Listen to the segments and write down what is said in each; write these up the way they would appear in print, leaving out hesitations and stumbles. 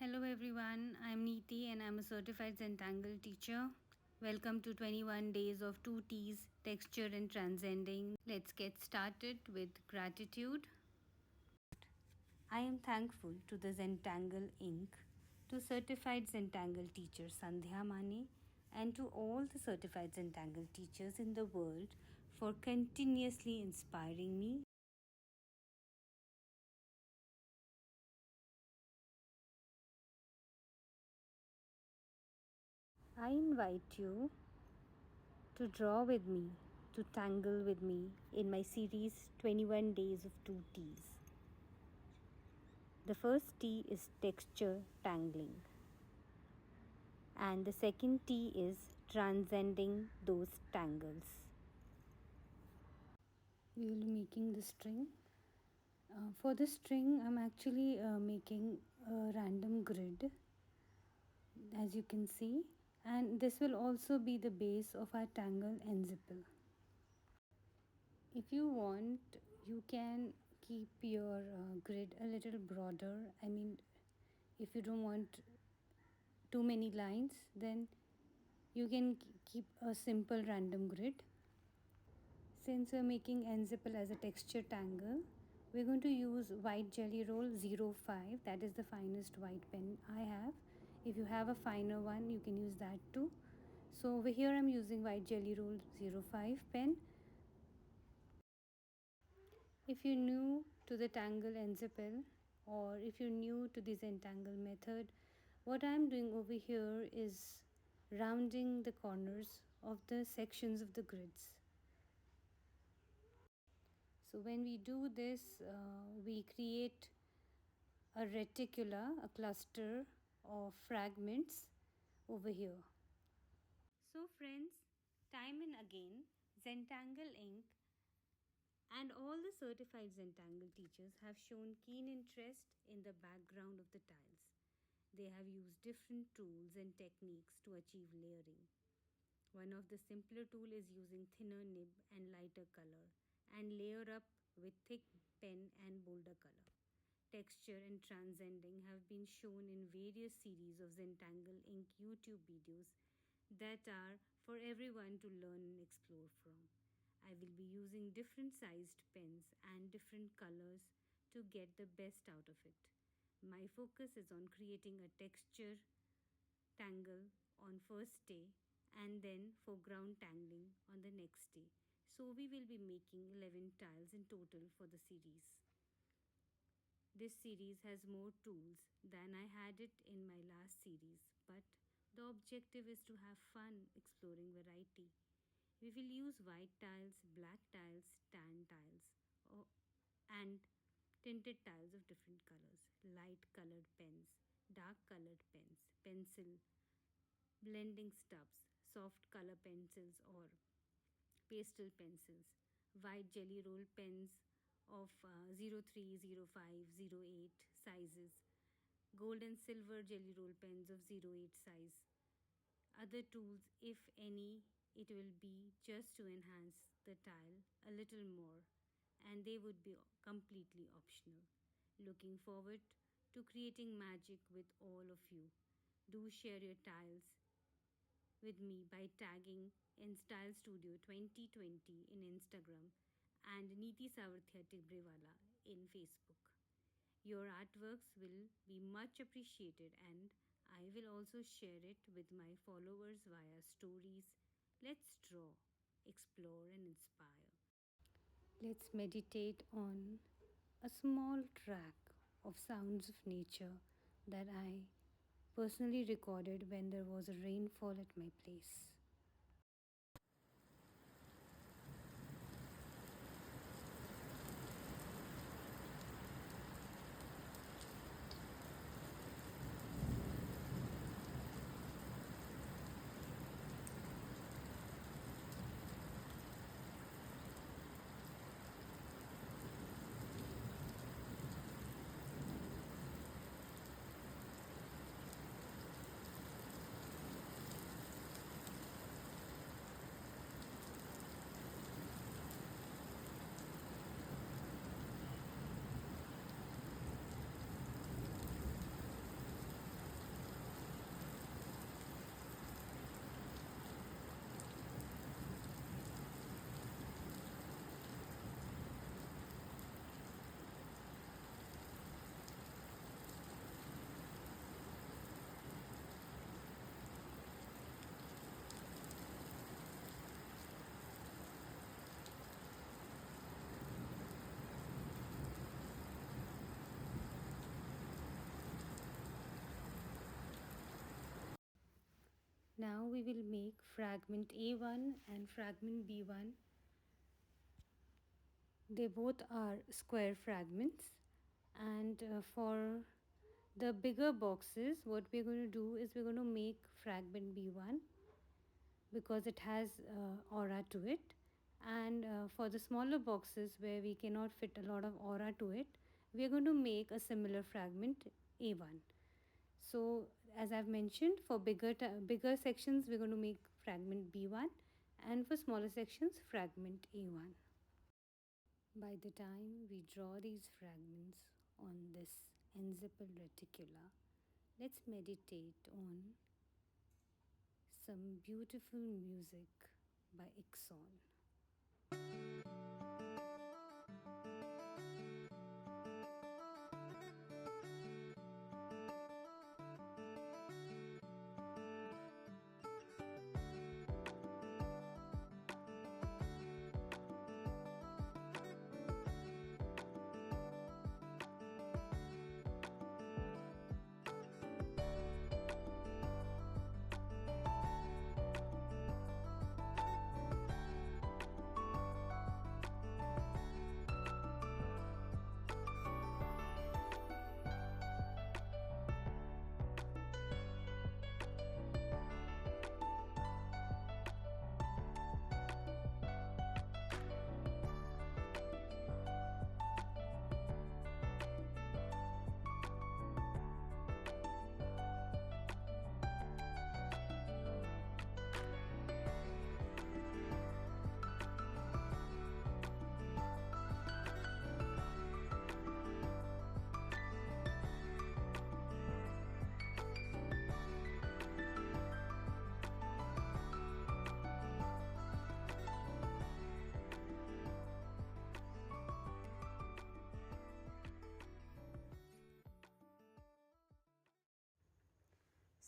Hello everyone, I'm Neeti and I'm a certified Zentangle teacher. Welcome to 21 days of 2T's, texture and transcending. Let's get started with gratitude. I am thankful to the Zentangle Inc, to certified Zentangle teacher Sandhya Mane, and to all the certified Zentangle teachers in the world for continuously inspiring me. I invite you to draw with me, to tangle with me in my series 21 Days of 2T's. The first T is texture tangling, and the second T is transcending those tangles. We will be making the string. For the string, I'm actually making a random grid, as you can see, and this will also be the base of our tangle and zipper. If you want, you can keep your grid a little broader. If you don't want too many lines, then you can keep a simple random grid. Since we're making Enzipple as a texture tangle, we're going to use white Gellyroll 05. That is the finest white pen I have. If you have a finer one, you can use that too. So over here I'm using white Gellyroll 05 pen. If you're new to the tangle Enzipple, or if you're new to the Zentangle method, what I'm doing over here is rounding the corners of the sections of the grids. So when we do this, we create a reticula, a cluster of fragments over here. So friends, time and again, Zentangle Inc and all the certified Zentangle teachers have shown keen interest in the background of the tiles. They have used different tools and techniques to achieve layering. One of the simpler tools is using thinner nib and lighter color and layer up with thick pen and bolder color. Texture and transcending have been shown in various series of Zentangle Inc YouTube videos that are for everyone to learn and explore from. I will be using different sized pens and different colors to get the best out of it. My focus is on creating a texture tangle on first day and then foreground tangling on the next day. So we will be making 11 tiles in total for the series. This series has more tools than I had it in my last series, but the objective is to have fun exploring variety. We will use white tiles, black tiles, tan tiles, and tinted tiles of different colors, light colored pens, dark colored pens, pencil, blending stubs, soft color pencils or pastel pencils, white jelly roll pens of 03, 05, 08 sizes, gold and silver jelly roll pens of 08 size. Other tools, if any, it will be just to enhance the tile a little more, and they would be completely optional. Looking forward to creating magic with all of you. Do share your tiles with me by tagging in Style Studio 2020 in Instagram and Neeti Savarthya Tibrewala in Facebook. Your artworks will be much appreciated and I will also share it with my followers via stories. Let's draw, explore and inspire. Let's meditate on a small track of sounds of nature that I personally recorded when there was a rainfall at my place. Now we will make fragment A1 and fragment B1. They both are square fragments, and for the bigger boxes what we're going to do is we're going to make fragment B1 because it has aura to it, and for the smaller boxes where we cannot fit a lot of aura to it, we are going to make a similar fragment A1. So as I've mentioned, for bigger sections we're going to make fragment B1, and for smaller sections fragment A1. By the time we draw these fragments on this enzippal reticula, let's meditate on some beautiful music by Ixon.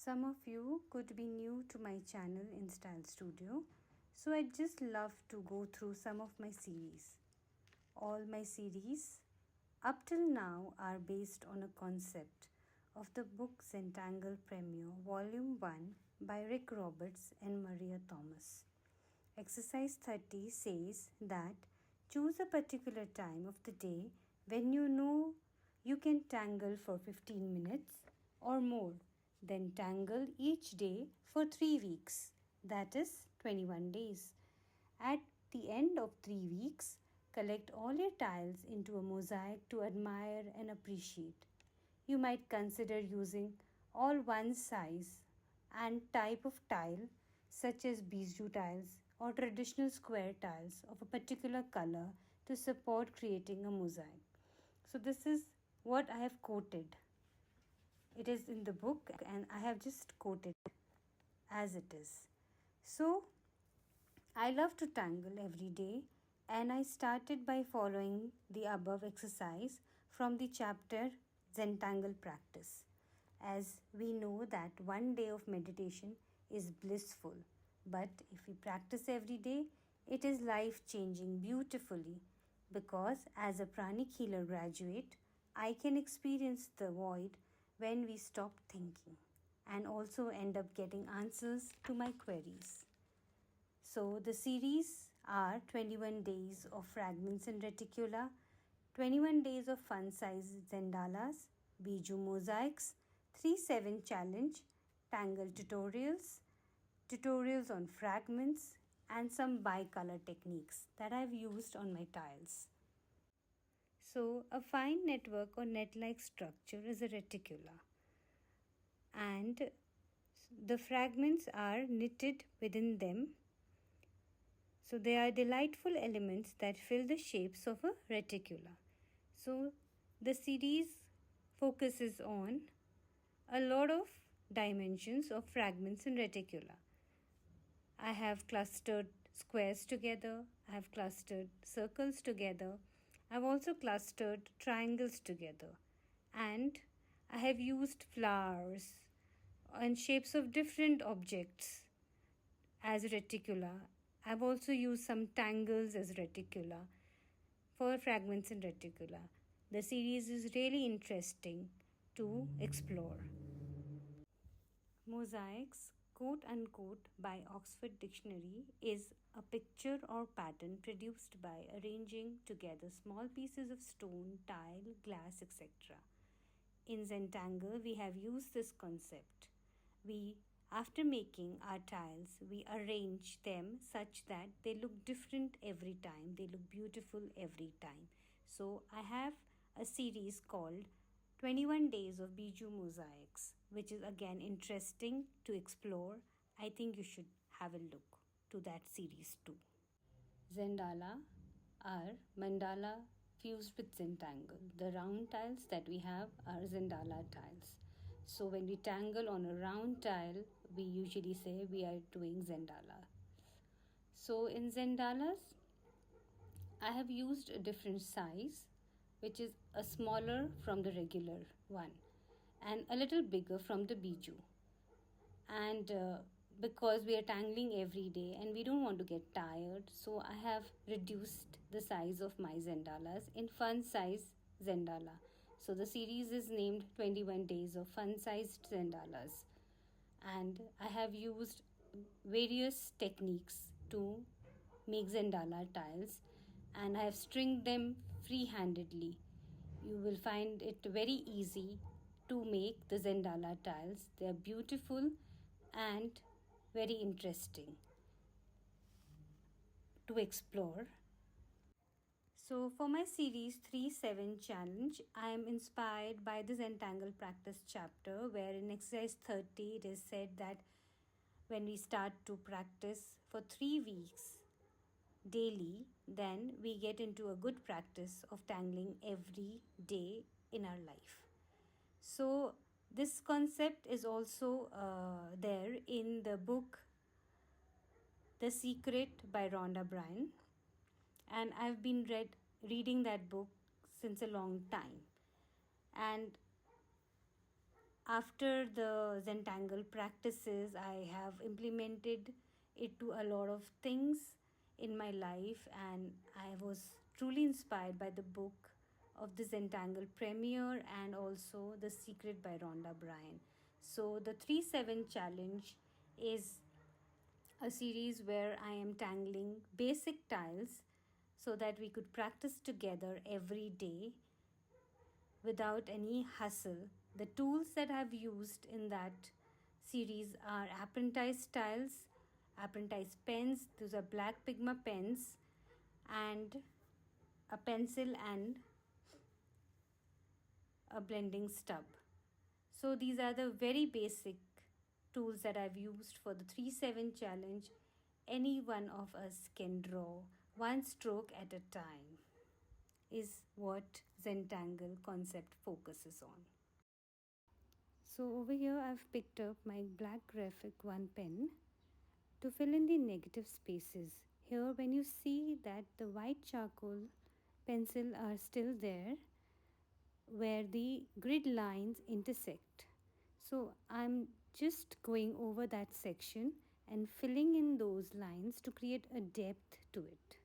Some of you could be new to my channel in Style Studio, so I'd just love to go through some of my series. All my series up till now are based on a concept of the book Zentangle Premier Volume 1 by Rick Roberts and Maria Thomas. Exercise 30 says that choose a particular time of the day when you know you can tangle for 15 minutes or more. Then tangle each day for 3 weeks, that is 21 days. At the end of 3 weeks, collect all your tiles into a mosaic to admire and appreciate. You might consider using all one size and type of tile, such as bijou tiles or traditional square tiles of a particular color, to support creating a mosaic. So this is what I have quoted. It is in the book and I have just quoted as it is. So I love to tangle every day, and I started by following the above exercise from the chapter Zentangle Practice. As we know that one day of meditation is blissful, but if we practice every day, it is life-changing beautifully, because as a pranic healer graduate, I can experience the void when we stop thinking and also end up getting answers to my queries. So the series are 21 days of fragments and reticula, 21 days of fun-size zendalas, bijou mosaics, 3-7 challenge, tangle tutorials, tutorials on fragments, and some bicolor techniques that I've used on my tiles. So a fine network or net-like structure is a reticula, and the fragments are knitted within them. So they are delightful elements that fill the shapes of a reticula. So the series focuses on a lot of dimensions of fragments in reticula. I have clustered squares together, I have clustered circles together, I have also clustered triangles together, and I have used flowers and shapes of different objects as reticula. I have also used some tangles as reticula for fragments in reticula. The series is really interesting to explore. Mosaics quote unquote by Oxford Dictionary is a picture or pattern produced by arranging together small pieces of stone, tile, glass, etc. In Zentangle, we have used this concept. After making our tiles, we arrange them such that they look different every time. They look beautiful every time. So I have a series called 21 Days of Bijou Mosaics, which is again interesting to explore. I think you should have a look to that series too. Zendala are mandala fused with Zentangle. The round tiles that we have are Zendala tiles. So when we tangle on a round tile, we usually say we are doing Zendala. So in Zendalas, I have used a different size, which is a smaller from the regular one and a little bigger from the bijou. And because we are tangling every day and we don't want to get tired, so I have reduced the size of my zendalas in fun size zendala. So the series is named 21 Days of Fun Sized Zendalas, and I have used various techniques to make zendala tiles, and I have stringed them free-handedly. You will find it very easy to make the Zendala tiles. They are beautiful and very interesting to explore. So for my series 3-7 challenge, I am inspired by the Zentangle practice chapter, where in exercise 30 it is said that when we start to practice for 3 weeks daily, then we get into a good practice of tangling every day in our life. So this concept is also there in the book The Secret by Rhonda Byrne, and I've been reading that book since a long time. And after the Zentangle practices, I have implemented it to a lot of things in my life, and I was truly inspired by the book of the Zentangle Premier and also The Secret by Rhonda Byrne. So the 3-7 challenge is a series where I am tangling basic tiles so that we could practice together every day without any hustle. The tools that I've used in that series are apprentice tiles, apprentice pens, those are black Pigma pens, and a pencil and a blending stub. So these are the very basic tools that I've used for the 3-7 challenge. Any one of us can draw one stroke at a time, is what Zentangle concept focuses on. So over here I've picked up my black graphic 1 pen to fill in the negative spaces. Here when you see that the white charcoal pencil are still there where the grid lines intersect. So I'm just going over that section and filling in those lines to create a depth to it.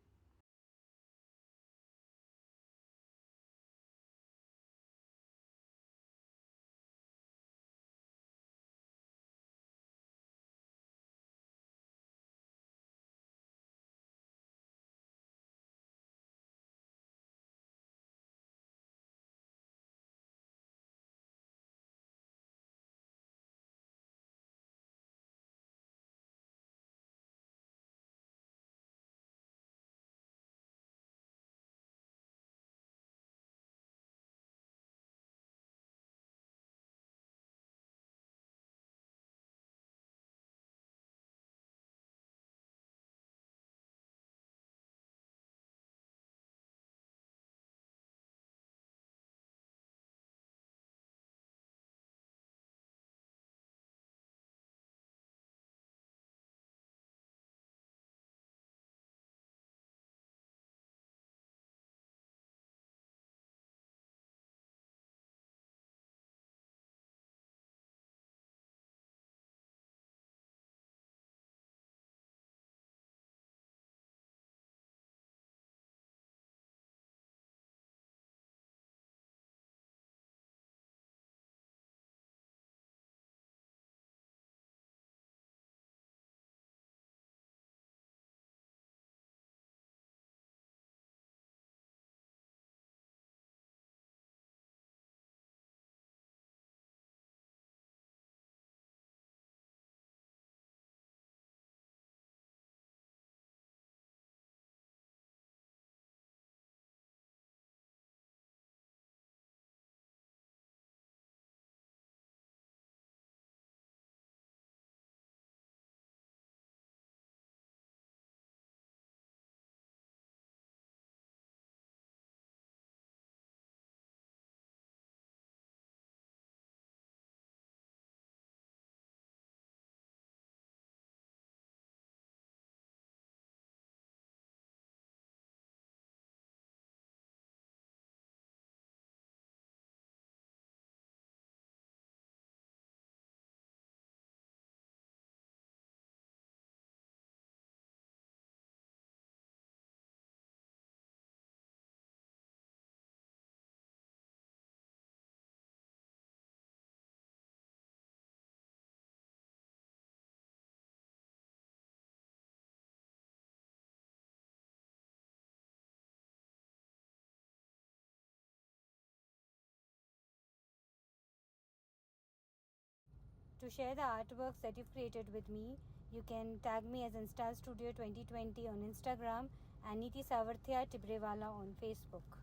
To share the artworks that you've created with me, you can tag me as Insta Studio 2020 on Instagram and Niti Savarthya Tibrewala on Facebook.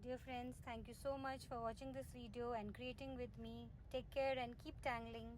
Dear friends, thank you so much for watching this video and creating with me. Take care and keep tangling.